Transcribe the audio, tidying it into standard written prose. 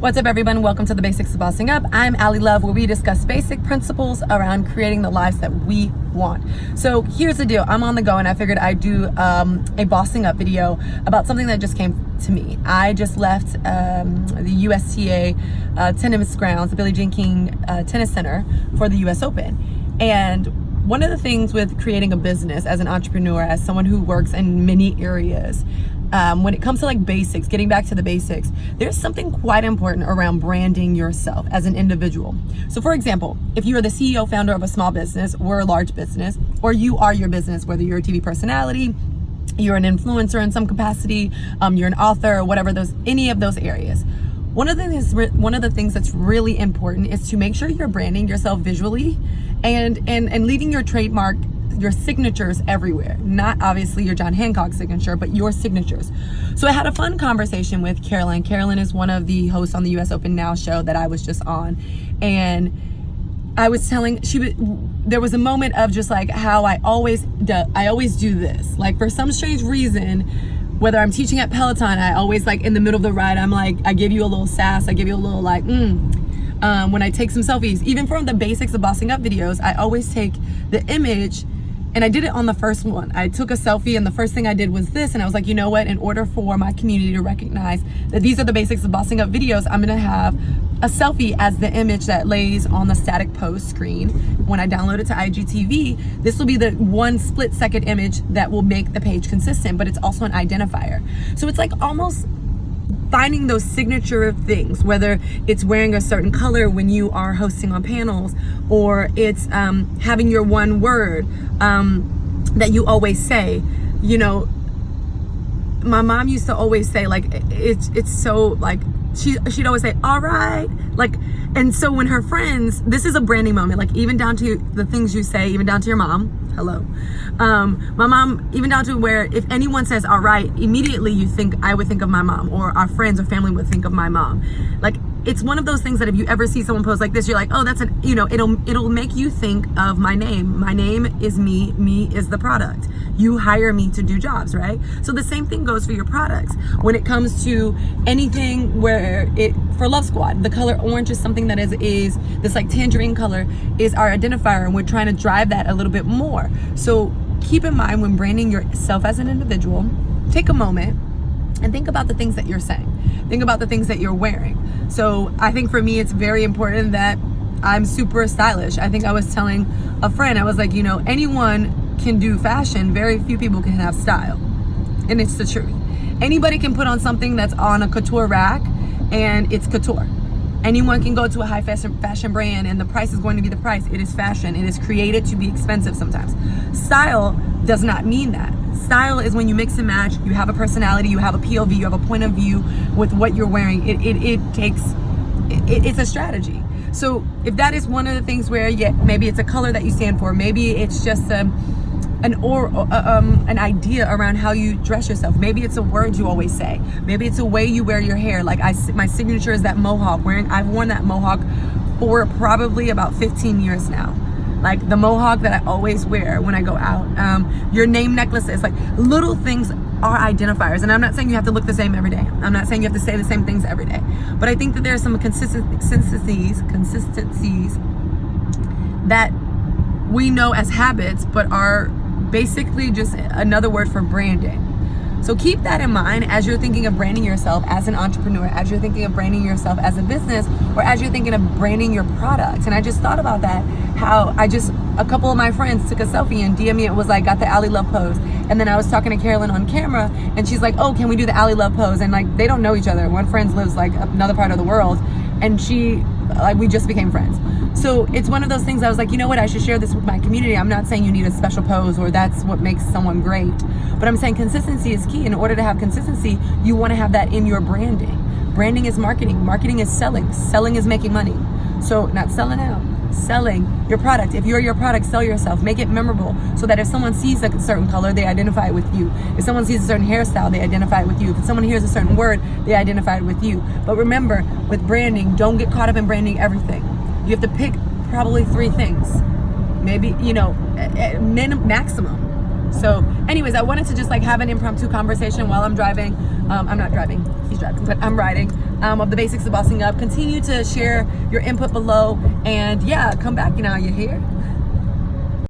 What's up, everyone? Welcome to the Basics of Bossing Up. I'm Allie Love, where we discuss basic principles around creating the lives that we want. So here's the deal. I'm on the go, and I figured I'd do a Bossing Up video about something that just came to me. I just left the USTA tennis grounds, the Billie Jean King Tennis Center, for the US Open. And one of the things with creating a business as an entrepreneur, as someone who works in many areas, when it comes to like basics, getting back to the basics, there's something quite important around branding yourself as an individual. So for example, if you are the CEO, founder of a small business or a large business, or you are your business, whether you're a TV personality, you're an influencer in some capacity, you're an author, or whatever, any of those areas. One of the things that's really important is to make sure you're branding yourself visually and leaving your trademark, your signatures everywhere. Not obviously your John Hancock signature, but your signatures. So I had a fun conversation with Carolyn. Carolyn is one of the hosts on the US Open Now show that I was just on. And I was telling, there was a moment of just like how I always do this. Like for some strange reason, whether I'm teaching at Peloton, I always like in the middle of the ride, I'm like, I give you a little sass, I give you a little like, when I take some selfies, even from the Basics of Bossing Up videos, I always take the image. And I did it on the first one. I took a selfie, and the first thing I did was this. And I was like, you know what? In order for my community to recognize that these are the Basics of Bossing Up videos, I'm gonna have a selfie as the image that lays on the static post screen. When I download it to IGTV, this will be the one split-second image that will make the page consistent, but it's also an identifier. So it's like almost finding those signature things, whether it's wearing a certain color when you are hosting on panels, or it's having your one word that you always say. You know, my mom used to always say, like, it's so like, she'd always say, all right, like, and so when her friends, this is a branding moment, like even down to the things you say, even down to your mom, hello. My mom, even down to where if anyone says, all right, immediately I would think of my mom, or our friends or family would think of my mom. Like, it's one of those things that if you ever see someone post like this, you're like, oh, it'll make you think of my name. My name is me is the product. You hire me to do jobs, right? So the same thing goes for your products. When it comes to anything for Love Squad, the color orange is something that is this like tangerine color is our identifier, and we're trying to drive that a little bit more. So keep in mind, when branding yourself as an individual, take a moment and think about the things that you're saying. Think about the things that you're wearing. So I think for me, it's very important that I'm super stylish. I think I was telling a friend, I was like, anyone can do fashion. Very few people can have style. And it's the truth. Anybody can put on something that's on a couture rack and it's couture. Anyone can go to a high fashion brand and the price is going to be the price. It is fashion. It is created to be expensive sometimes. Style does not mean that. Style is when you mix and match, you have a personality, you have a POV, you have a point of view with what you're wearing. It's a strategy. So if that is one of the things where, maybe it's a color that you stand for, maybe it's just an idea around how you dress yourself. Maybe it's a word you always say. Maybe it's a way you wear your hair. Like my signature is that mohawk. I've worn that mohawk for probably about 15 years now. Like the mohawk that I always wear when I go out. Your name necklaces, like little things are identifiers. And I'm not saying you have to look the same every day. I'm not saying you have to say the same things every day. But I think that there are some consistencies that we know as habits, but are basically just another word for branding. So keep that in mind as you're thinking of branding yourself as an entrepreneur, as you're thinking of branding yourself as a business, or as you're thinking of branding your product. And I just thought about that, how a couple of my friends took a selfie and DM'd me. It was like, got the Allie Love pose. And then I was talking to Carolyn on camera, and she's like, oh, can we do the Allie Love pose? And like, they don't know each other. One friend lives like another part of the world, and we just became friends. So it's one of those things I was like, you know what, I should share this with my community. I'm not saying you need a special pose or that's what makes someone great, but I'm saying consistency is key. In order to have consistency, you want to have that in your branding. Branding is marketing. Marketing is selling. Selling is making money. So not selling out, selling your product. If you're your product, sell yourself. Make it memorable so that if someone sees a certain color, they identify it with you. If someone sees a certain hairstyle, they identify it with you. If someone hears a certain word, they identify it with you. But remember, with branding, don't get caught up in branding everything. You have to pick probably 3 things, maybe, maximum. So anyways, I wanted to just like have an impromptu conversation while I'm driving. I'm not driving, he's driving, but I'm riding. of the basics of bossing up. Continue to share your input below, and yeah, come back now. You hear?